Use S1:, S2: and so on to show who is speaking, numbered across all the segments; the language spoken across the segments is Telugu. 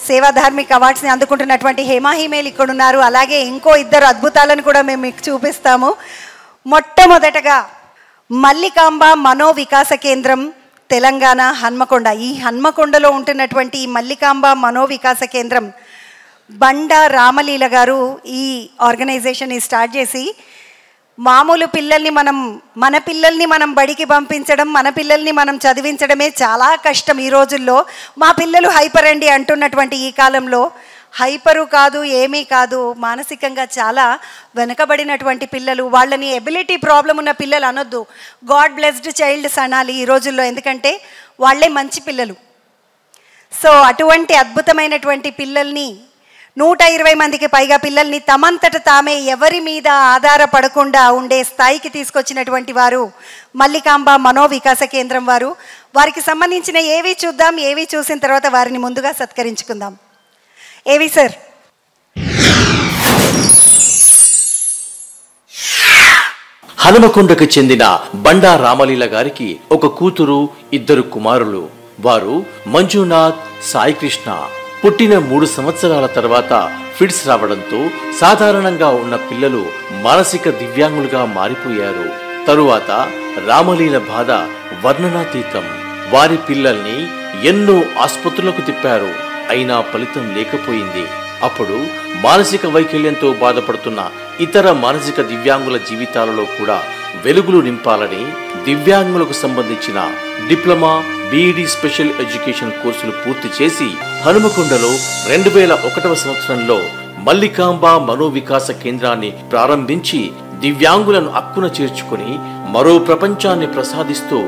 S1: సేవా ధార్మిక అవార్డ్స్ని అందుకుంటున్నటువంటి హేమాహిమేలు ఇక్కడ ఉన్నారు. అలాగే ఇంకో ఇద్దరు అద్భుతాలను కూడా మేము మీకు చూపిస్తాము. మొట్టమొదటగా మల్లికాంబ మనో వికాస కేంద్రం తెలంగాణ హన్మకొండ. ఈ హన్మకొండలో ఉంటున్నటువంటి ఈ మల్లికాంబ మనో వికాస కేంద్రం బండా రామలీల గారు ఈ ఆర్గనైజేషన్ని స్టార్ట్ చేసి మామూలు పిల్లల్ని మన పిల్లల్ని మనం బడికి పంపించడం, మన పిల్లల్ని మనం చదివించడమే చాలా కష్టం ఈ రోజుల్లో. మా పిల్లలు హైపర్ అండి అంటున్నటువంటి ఈ కాలంలో హైపరు కాదు, ఏమీ కాదు, మానసికంగా చాలా వెనకబడినటువంటి పిల్లలు, వాళ్ళని ఎబిలిటీ ప్రాబ్లం ఉన్న పిల్లలు అనొద్దు, గాడ్ బ్లెస్డ్ చైల్డ్స్ అనాలి ఈ రోజుల్లో. ఎందుకంటే వాళ్ళే మంచి పిల్లలు. సో అటువంటి అద్భుతమైనటువంటి పిల్లల్ని 120 మందికి పైగా పిల్లల్ని తమంతట తామే ఎవరి మీద ఆధారపడకుండా ఉండే స్థాయికి తీసుకొచ్చినటువంటి వారు మల్లికాంబ మనో వికాస కేంద్రం వారు. వారికి సంబంధించిన ఏవి చూద్దాం. ఏవి చూసిన తర్వాత వారిని ముందుగా సత్కరించుకుందాం. ఏవి సార్.
S2: హనుమకొండకు చెందిన బండా రామలీల గారికి ఒక కూతురు, 2 కుమారులు. వారు మంజునాథ్, సాయికృష్ణ. పుట్టిన 3 సంవత్సరాల తర్వాత ఫిట్స్ రావడంతో సాధారణంగా ఉన్న పిల్లలు మానసిక దివ్యాంగులుగా మారిపోయారు. తరువాత రామలీల బాధ వర్ణనాతీతం. వారి పిల్లల్ని ఎన్నో ఆసుపత్రులకు తిప్పారు, అయినా ఫలితం లేకపోయింది. అప్పుడు మానసిక వైకల్యంతో బాధపడుతున్న ఇతర మానసిక దివ్యాంగుల జీవితాలలో కూడా వెలుగులు నింపాలని దివ్యాంగులకు సంబంధించిన డిప్లొమా, బీఈడీ స్పెషల్ ఎడ్యుకేషన్ కోర్సులు పూర్తి చేసి హనుమకొండలో 2001వ సంవత్సరంలో మల్లికాంబ మనో వికాస కేంద్రాన్ని ప్రారంభించి దివ్యాంగులను అక్కున చేర్చుకుని మరో ప్రపంచాన్ని ప్రసాదిస్తూ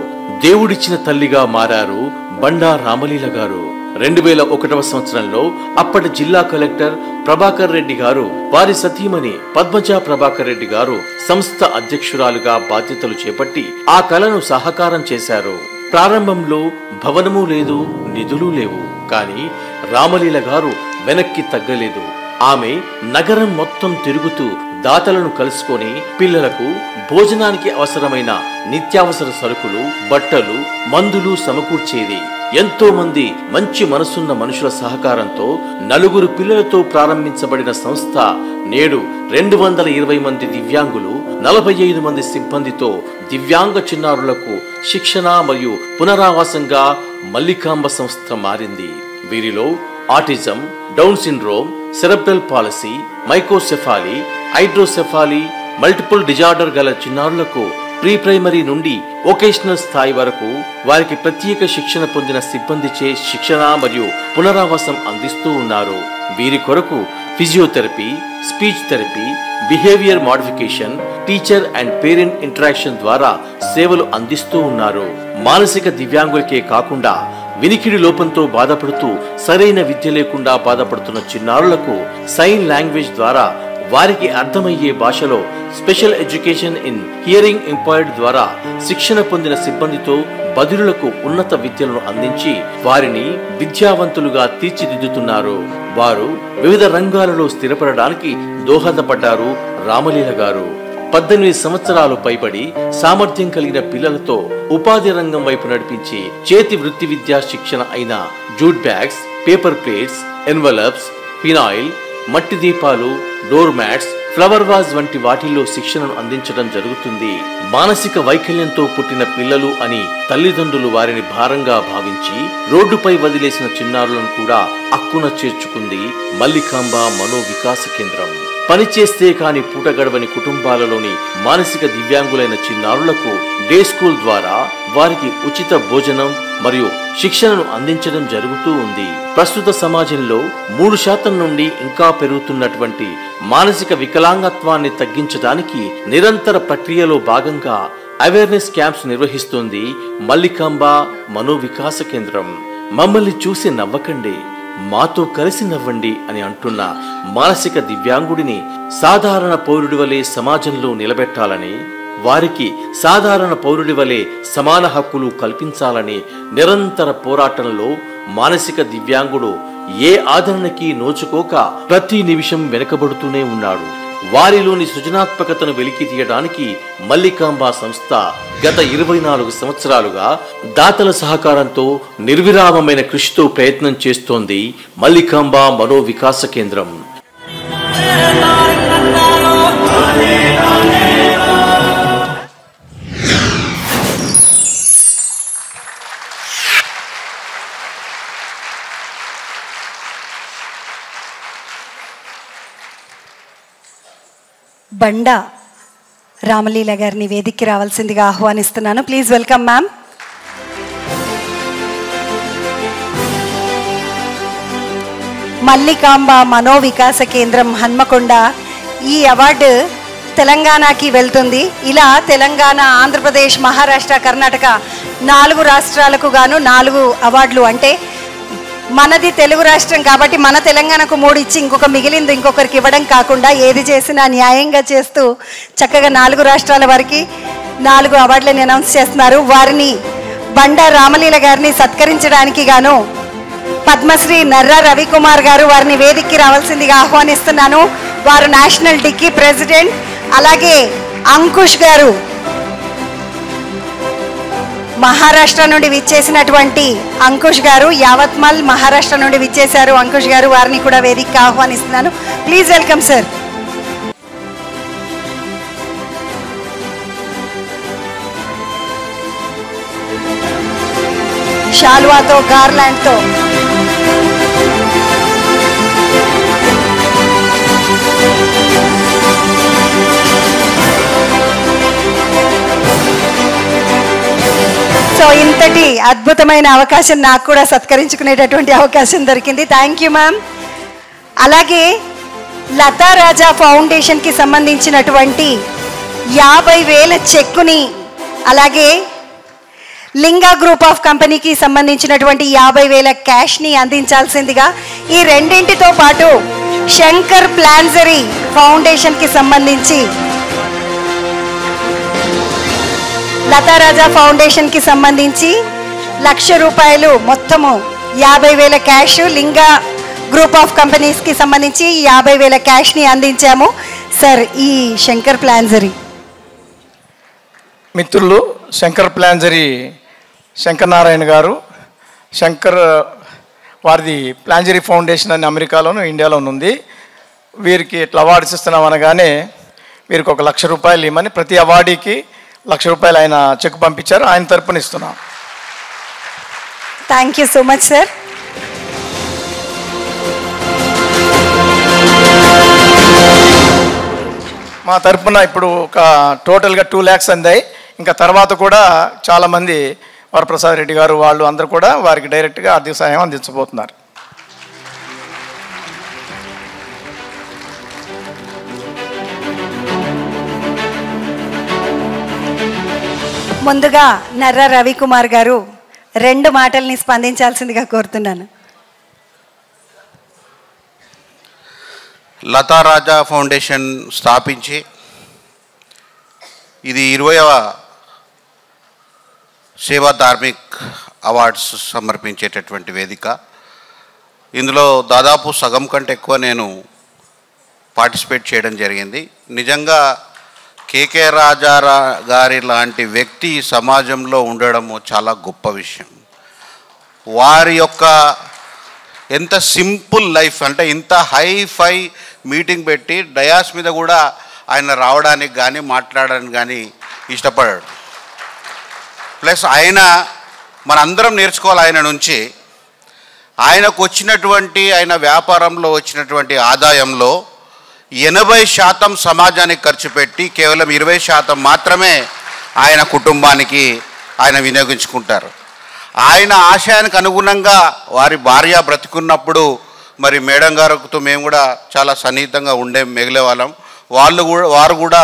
S2: దేవుడిచ్చిన తల్లిగా మారారు బండా రామలీల గారు. 2001వ సంవత్సరంలో అప్పటి జిల్లా కలెక్టర్ ప్రభాకర్ రెడ్డి గారు వారి సతీమణి పద్మజ ప్రభాకర్ రెడ్డి గారు సంస్థ అధ్యక్షురాలుగా బాధ్యతలు చేపట్టి ఆ కళను సహకారం చేశారు. ప్రారంభంలో భవనము లేదు, నిధులు లేవు. కానీ రామలీల గారు వెనక్కి తగ్గలేదు. ఆమె నగరం మొత్తం తిరుగుతూ దాతలను కలుసుకొని పిల్లలకు భోజనానికి అవసరమైన నిత్యావసర సరుకులు, బట్టలు, మందులు సమకూర్చేది. ఎంతో మంది మంచి మనసున్న మనుషుల సహకారంతో 4 పిల్లలతో ప్రారంభించబడిన సంస్థ నేడు 220 మంది దివ్యాంగులు, 45 మంది సిబ్బందితో దివ్యాంగ చిన్నారులకు శిక్షణ మరియు పునరావాసంగా మల్లికాంబ సంస్థ మారింది. వీరిలో autism, down syndrome, cerebral palsy, microcephaly, hydrocephaly, multiple disorder గల చిన్నారులకు ప్రీ ప్రైమరీ నుండి వొకేషనల్ స్థాయి వరకు వారికి ప్రత్యేక శిక్షణ పొందిన సిబ్బందిచే శిక్షణ మరియు పునరావాసం అందిస్తూ ఉన్నారు. వీరి కొరకు physiotherapy, speech therapy, behaviour modification, teacher and parent interaction ద్వారా సేవలు అందిస్తూ ఉన్నారు. మానసిక దివ్యాంగులకే కాకుండా వినికిడి లోపంతో బాధపడుతూ సరైన విద్య లేకుండా బాధపడుతున్న చిన్నారులకు సైన్ లాంగ్వేజ్ ద్వారా వారికి అర్థమయ్యే భాషలో special education in hearing impaired ద్వారా శిక్షణ పొందిన సిబ్బందితో బదిరులకు ఉన్నత విద్యలను అందించి వారిని విద్యావంతులుగా తీర్చిదిద్దుతున్నారు. వారు వివిధ రంగాలలో స్థిరపడడానికి దోహదపడ్డారు రామలీల గారు. 18 సంవత్సరాలు పైబడి సామర్థ్యం కలిగిన పిల్లలతో ఉపాధి రంగం వైపు నడిపించి చేతి వృత్తి విద్యా శిక్షణ అయిన jute bags, paper plates, envelopes, phenyl, మట్టి దీపాలు, డోర్ మ్యాట్స్, ఫ్లవర్ వాజ్ వంటి వాటిల్లో శిక్షణను అందించడం జరుగుతుంది. మానసిక వైకల్యంతో పుట్టిన పిల్లలు అని తల్లిదండ్రులు వారిని భారంగా భావించి రోడ్డుపై వదిలేసిన చిన్నారులను కూడా అక్కున చేర్చుకుంది మల్లికాంబ మనో వికాస కేంద్రం. పనిచేస్తే కాని పూట గడవని కుటుంబాలలోని మానసిక దివ్యాంగులైన చిన్నారులకు డే స్కూల్ ద్వారా వారికి ఉచిత భోజనం మరియు శిక్షణను అందించడం జరుగుతూ ఉంది. ప్రస్తుత సమాజంలో 3% నుండి ఇంకా పెరుగుతున్నటువంటి మానసిక వికలాంగత్వాన్ని తగ్గించడానికి నిరంతర ప్రక్రియలో భాగంగా అవేర్నెస్ క్యాంప్స్ నిర్వహిస్తోంది మల్లికాంబ మనో వికాస కేంద్రం. మమ్మల్ని చూసి నవ్వకండి, మాతో కలిసి నవ్వండి అని అంటున్న మానసిక దివ్యాంగుడిని సాధారణ పౌరుడి వలె సమాజంలో నిలబెట్టాలని, వారికి సాధారణ పౌరుడి వలె సమాన హక్కులు కల్పించాలని నిరంతర పోరాటంలో మానసిక దివ్యాంగుడు ఏ ఆదరణకి నోచుకోక ప్రతి నిమిషం వెనుకబడుతూనే ఉన్నాడు. వారిలోని సృజనాత్మకతను వెలికి తీయడానికి మల్లికాంబ సంస్థ గత 24 సంవత్సరాలుగా దాతల సహకారంతో నిర్విరామమైన కృషితో ప్రయత్నం చేస్తోంది మల్లికాంబ మనోవికాస కేంద్రం.
S1: బండా రామలీల గారిని వేదికకి రావాల్సిందిగా ఆహ్వానిస్తున్నాను. Please welcome ma'am. Mallikamba Manovikasa Kendram Hanamkonda ఈ అవార్డు తెలంగాణకి వెళ్తుంది. ఇలా తెలంగాణ, ఆంధ్రప్రదేశ్, మహారాష్ట్ర, కర్ణాటక 4 రాష్ట్రాలకు గాను 4 అవార్డులు. అంటే మనది తెలుగు రాష్ట్రం కాబట్టి మన తెలంగాణకు 3 ఇచ్చి ఇంకొక మిగిలింది ఇంకొకరికి ఇవ్వడం కాకుండా ఏది చేసినా న్యాయంగా చేస్తూ చక్కగా 4 రాష్ట్రాల వారికి 4 అవార్డులను అనౌన్స్ చేస్తున్నారు. వారిని బండా రామలీల గారిని సత్కరించడానికి గాను పద్మశ్రీ నర్రా రవికుమార్ గారు వారిని వేదికకి రావాల్సిందిగా ఆహ్వానిస్తున్నాను. వారు నేషనల్ డిక్కీ ప్రెసిడెంట్. అలాగే అంకుష్ గారు మహారాష్ట్ర నుండి విచ్చేసినటువంటి అంకుష్ గారు, యావత్మల్ మహారాష్ట్ర నుండి విచ్చేశారు అంకుష్ గారు. వారిని కూడా వేదికకి ఆహ్వానిస్తున్నాను. Please welcome sir. షాల్వాతో, గార్లాండ్తో సో ఇంతటి అద్భుతమైన అవకాశం నాకు కూడా సత్కరించుకునేటటువంటి అవకాశం దొరికింది. Thank you ma'am. అలాగే లతా రాజా ఫౌండేషన్కి సంబంధించినటువంటి 50,000 చెక్కుని, అలాగే లింగా గ్రూప్ ఆఫ్ కంపెనీకి సంబంధించినటువంటి 50,000 క్యాష్ని అందించాల్సిందిగా, ఈ రెండింటితో పాటు శంకర్ ప్లాన్జరీ ఫౌండేషన్కి సంబంధించి లతారాజా ఫౌండేషన్కి సంబంధించి ₹1,00,000 మొత్తము 50,000 క్యాష్, లింగా గ్రూప్ ఆఫ్ కంపెనీస్కి సంబంధించి 50,000 క్యాష్ని అందించాము. సార్, ఈ శంకర్ ప్లాన్జరీ
S3: మిత్రులు, శంకర్ ప్లాన్జరీ శంకర్ నారాయణ గారు, శంకర్ వారిది ప్లాన్జరీ ఫౌండేషన్ అని అమెరికాలోను ఇండియాలోను ఉంది. వీరికి ఇట్లా అవార్డ్స్ ఇస్తున్నాం అనగానే వీరికి ఒక ₹1,00,000 ఇవ్వమని ప్రతి అవార్డీకి ₹1,00,000 ఆయన చెక్ పంపించారు. ఆయన తరపున ఇస్తున్నాం.
S1: Thank you so much sir.
S3: మా తరపున ఇప్పుడు ఒక టోటల్గా 2 lakhs అందాయి. ఇంకా తర్వాత కూడా చాలామంది వరప్రసాద్ రెడ్డి గారు వాళ్ళు అందరూ కూడా వారికి డైరెక్ట్గా ఆర్థిక సహాయం అందించబోతున్నారు.
S1: ముందుగా నర్రా రవికుమార్ గారు 2 మాటల్ని స్పందించాల్సిందిగా కోరుతున్నాను.
S4: లతా రాజా ఫౌండేషన్ స్థాపించి ఇది 20వ సేవా ధార్మిక్ అవార్డ్స్ సమర్పించేటటువంటి వేదిక. ఇందులో దాదాపు సగం కంటే ఎక్కువ నేను పార్టిసిపేట్ చేయడం జరిగింది. నిజంగా కేకే రాజా గారి లాంటి వ్యక్తి సమాజంలో ఉండడము చాలా గొప్ప విషయం. వారి యొక్క ఎంత సింపుల్ లైఫ్ అంటే ఇంత హైఫై మీటింగ్ పెట్టి డయాస్ మీద కూడా ఆయన రావడానికి కానీ మాట్లాడడానికి కానీ ఇష్టపడాడు. ప్లస్ ఆయన మనందరం నేర్చుకోవాలి ఆయన నుంచి. ఆయనకు వచ్చినటువంటి ఆయన వ్యాపారంలో వచ్చినటువంటి ఆదాయంలో 80% సమాజానికి ఖర్చు పెట్టి కేవలం 20% మాత్రమే ఆయన కుటుంబానికి ఆయన వినియోగించుకుంటారు. ఆయన ఆశయానికి అనుగుణంగా వారి భార్య బ్రతికున్నప్పుడు మరి మేడం గారితో మేము కూడా చాలా సన్నిహితంగా మిగిలే వాళ్ళం. వారు కూడా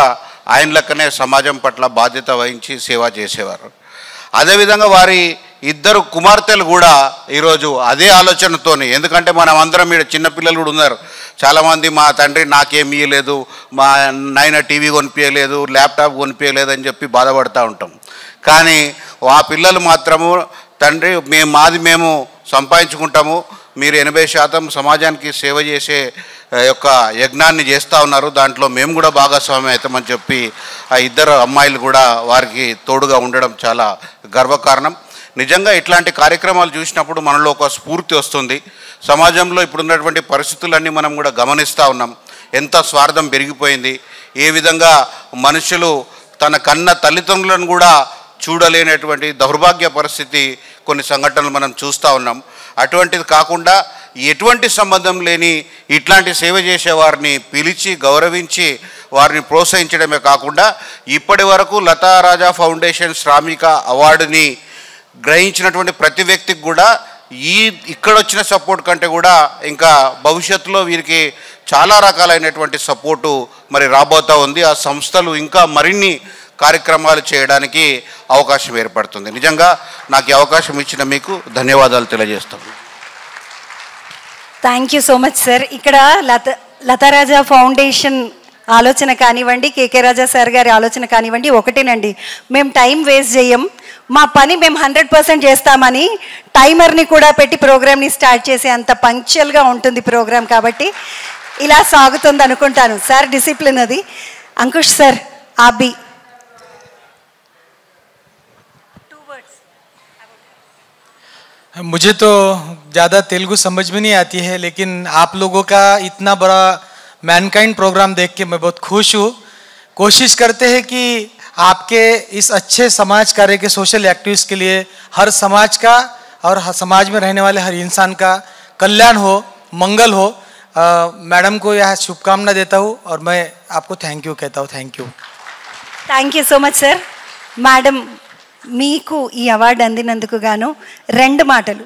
S4: ఆయన లెక్కనే సమాజం పట్ల బాధ్యత వహించి సేవ చేసేవారు. అదేవిధంగా వారి 2 కుమార్తెలు కూడా ఈరోజు అదే ఆలోచనతోని, ఎందుకంటే మనం అందరం మీరు చిన్నపిల్లలు కూడా ఉన్నారు చాలామంది, మా తండ్రి నాకేమి ఇవ్వలేదు, మా నాయన టీవీ కొనిపించలేదు, ల్యాప్టాప్ కొనిపించలేదు అని చెప్పి బాధపడుతూ ఉంటాం. కానీ ఆ పిల్లలు మాత్రము తండ్రి మాది మేము సంపాదించుకుంటాము, మీరు 80% సమాజానికి సేవ చేసే యొక్క యజ్ఞాన్ని చేస్తూ ఉన్నారు. దాంట్లో మేము కూడా భాగస్వామ్యం అవుతామని చెప్పి ఆ ఇద్దరు అమ్మాయిలు కూడా వారికి తోడుగా ఉండడం చాలా గర్వకారణం. నిజంగా ఇట్లాంటి కార్యక్రమాలు చూసినప్పుడు మనలో ఒక స్ఫూర్తి వస్తుంది. సమాజంలో ఇప్పుడున్నటువంటి పరిస్థితులన్నీ మనం కూడా గమనిస్తూ ఉన్నాం. ఎంత స్వార్థం పెరిగిపోయింది, ఏ విధంగా మనుషులు తన కన్న తల్లిదండ్రులను కూడా చూడలేనటువంటి దౌర్భాగ్య పరిస్థితి కొన్ని సంఘటనలు మనం చూస్తూ ఉన్నాం. అటువంటిది కాకుండా ఎటువంటి సంబంధం లేని ఇట్లాంటి సేవ చేసేవారిని పిలిచి గౌరవించి వారిని ప్రోత్సహించడమే కాకుండా ఇప్పటి వరకు లతా రాజా ఫౌండేషన్ శ్రామిక అవార్డుని గ్రహించినటువంటి ప్రతి వ్యక్తికి కూడా ఇక్కడ వచ్చిన సపోర్ట్ కంటే కూడా ఇంకా భవిష్యత్తులో వీరికి చాలా రకాలైనటువంటి సపోర్టు మరి రాబోతూ ఉంది. ఆ సంస్థలు ఇంకా మరిన్ని కార్యక్రమాలు చేయడానికి అవకాశం ఏర్పడుతుంది. నిజంగా నాకు ఈ అవకాశం ఇచ్చిన మీకు ధన్యవాదాలు తెలియజేస్తాను.
S1: Thank you so much sir. ఇక్కడ లతారాజా ఫౌండేషన్ ఆలోచన కానివ్వండి, కేకే రాజా సార్ గారి ఆలోచన కానివ్వండి ఒకటేనండి. మేము టైం వేస్ట్ చేయం, మా పని మేము 100% చేస్తామని టైమర్ని కూడా పెట్టి ప్రోగ్రామ్ని స్టార్ట్ చేసే అంత పంక్చువల్గా ఉంటుంది ప్రోగ్రామ్. కాబట్టి ఇలా సాగుతుంది అనుకుంటాను సార్. డిసిప్లిన్ అది. అంకుష్ సార్ ఆబి
S5: मुझे तो ज़्यादा तेलुगु समझ में नहीं आती है, लेकिन आप लोगों का इतना बड़ा मैनकाइंड प्रोग्राम देख के मैं बहुत खुश हूँ. कोशिश करते हैं कि आपके इस अच्छे समाज कार्य के सोशल एक्टिविस्ट के लिए हर समाज का और समाज में रहने वाले हर इंसान का कल्याण हो, मंगल हो. मैडम को यह शुभकामना देता हूँ और मैं आपको थैंक यू कहता हूँ.
S1: Thank you so much sir. Madam, మీకు ఈ అవార్డు అందినందుకు గాను 2 మాటలు.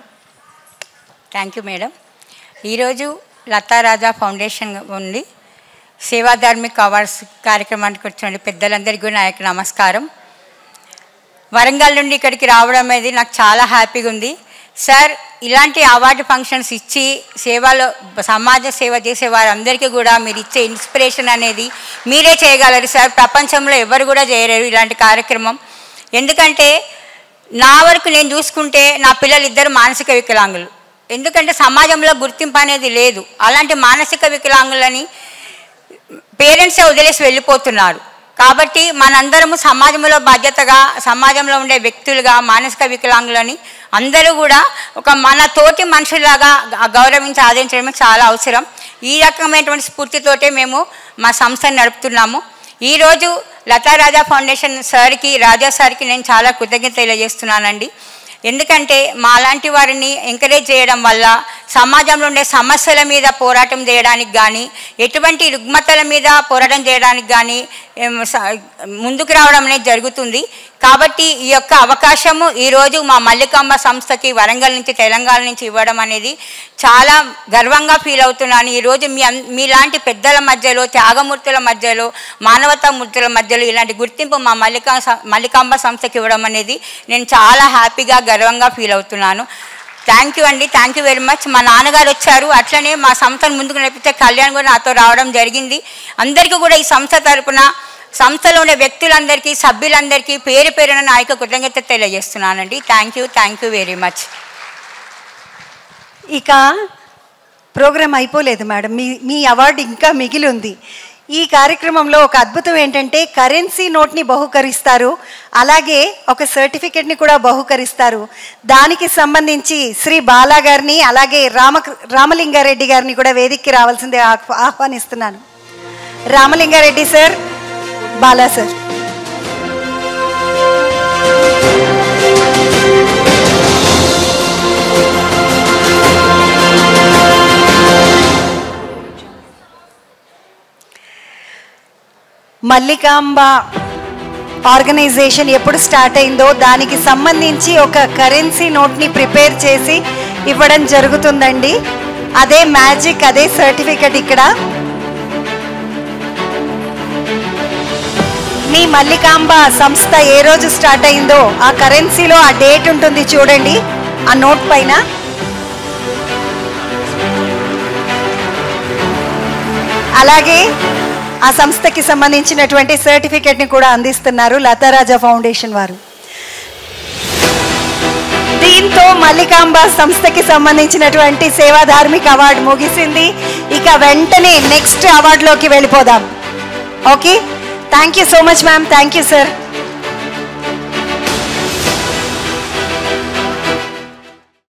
S6: Thank you madam. ఈరోజు లతారాజా ఫౌండేషన్ ఉంది సేవా ధార్మిక అవార్డ్స్ కార్యక్రమానికి వచ్చిన పెద్దలందరికీ కూడా నా యొక్క నమస్కారం. వరంగల్ నుండి ఇక్కడికి రావడం అనేది నాకు చాలా హ్యాపీగా ఉంది సార్. ఇలాంటి అవార్డు ఫంక్షన్స్ ఇచ్చి సేవలో సమాజ సేవ చేసే వారందరికీ కూడా మీరు ఇచ్చే ఇన్స్పిరేషన్ అనేది మీరే చేయగలరు సార్. ప్రపంచంలో ఎవరు కూడా చేయలేరు ఇలాంటి కార్యక్రమం. ఎందుకంటే నా వరకు నేను చూసుకుంటే నా పిల్లలు 2 మానసిక వికలాంగులు. ఎందుకంటే సమాజంలో గుర్తింపు అనేది లేదు. అలాంటి మానసిక వికలాంగులని పేరెంట్సే వదిలేసి వెళ్ళిపోతున్నారు. కాబట్టి మనందరము సమాజంలో బాధ్యతగా, సమాజంలో ఉండే వ్యక్తులుగా మానసిక వికలాంగులని అందరూ కూడా ఒక మన తోటి మనుషులాగా గౌరవించి ఆదరించడమే చాలా అవసరం. ఈ రకమైనటువంటి స్ఫూర్తితోటే మేము మా సంస్థను నడుపుతున్నాము. ఈరోజు లతారాజా ఫౌండేషన్ సార్కి, రాజా సార్కి నేను చాలా కృతజ్ఞత తెలియజేస్తున్నానండి. ఎందుకంటే మాలాంటి వారిని ఎంకరేజ్ చేయడం వల్ల సమాజంలో ఉండే సమస్యల మీద పోరాటం చేయడానికి కానీ, ఎటువంటి రుగ్మతల మీద పోరాటం చేయడానికి కానీ ముందుకు రావడం అనేది జరుగుతుంది. కాబట్టి ఈ యొక్క అవకాశము ఈరోజు మా మల్లికాంబ సంస్థకి వరంగల్ నుంచి, తెలంగాణ నుంచి ఇవ్వడం అనేది చాలా గర్వంగా ఫీల్ అవుతున్నాను. ఈరోజు మీలాంటి పెద్దల మధ్యలో, త్యాగమూర్తుల మధ్యలో, మానవతా మూర్తుల మధ్యలో ఇలాంటి గుర్తింపు మా మల్లికాంబ సంస్థకి ఇవ్వడం అనేది నేను చాలా హ్యాపీగా, గర్వంగా ఫీల్ అవుతున్నాను. థ్యాంక్ యూ అండి. Thank you very much. మా నాన్నగారు వచ్చారు, అట్లనే మా సంస్థను ముందుకు నడిపించే కళ్యాణ్ కూడా నాతో రావడం జరిగింది. అందరికీ కూడా ఈ సంస్థ తరపున, సంస్థలో ఉండే వ్యక్తులందరికీ, సభ్యులందరికీ పేరు పేరున నా యొక్క కృతజ్ఞత తెలియజేస్తున్నానండి. Thank you very much.
S1: ఇక ప్రోగ్రాం అయిపోలేదు మేడం, మీ అవార్డు ఇంకా మిగిలి ఉంది. ఈ కార్యక్రమంలో ఒక అద్భుతం ఏంటంటే కరెన్సీ నోట్ని బహుకరిస్తారు, అలాగే ఒక సర్టిఫికెట్ని కూడా బహుకరిస్తారు. దానికి సంబంధించి శ్రీ బాలా గారిని, అలాగే రామలింగారెడ్డి గారిని కూడా వేదికకి రావాల్సిందే ఆహ్వానిస్తున్నాను. Ramalinga Reddy sir, Bala sir. Mallikamba organization ఎప్పుడు స్టార్ట్ అయిందో దానికి సంబంధించి ఒక కరెన్సీ నోట్ని ప్రిపేర్ చేసి ఇవ్వడం జరుగుతుందండి. అదే మ్యాజిక్, అదే సర్టిఫికెట్. ఇక్కడ మీ మల్లికాంబ సంస్థ ఏ రోజు స్టార్ట్ అయిందో ఆ కరెన్సీలో ఆ డేట్ ఉంటుంది చూడండి, ఆ నోట్ పైన. అలాగే ఆ సంస్థకి సంబంధించినటువంటి సర్టిఫికెట్ని కూడా అందిస్తున్నారు లతారాజా ఫౌండేషన్ వారు. దీంతో మల్లికాంబ సంస్థకి సంబంధించినటువంటి సేవా ధార్మిక అవార్డు ముగిసింది. ఇక వెంటనే నెక్స్ట్ అవార్డులోకి వెళ్ళిపోదాం. Okay, thank you so much ma'am. Thank you sir.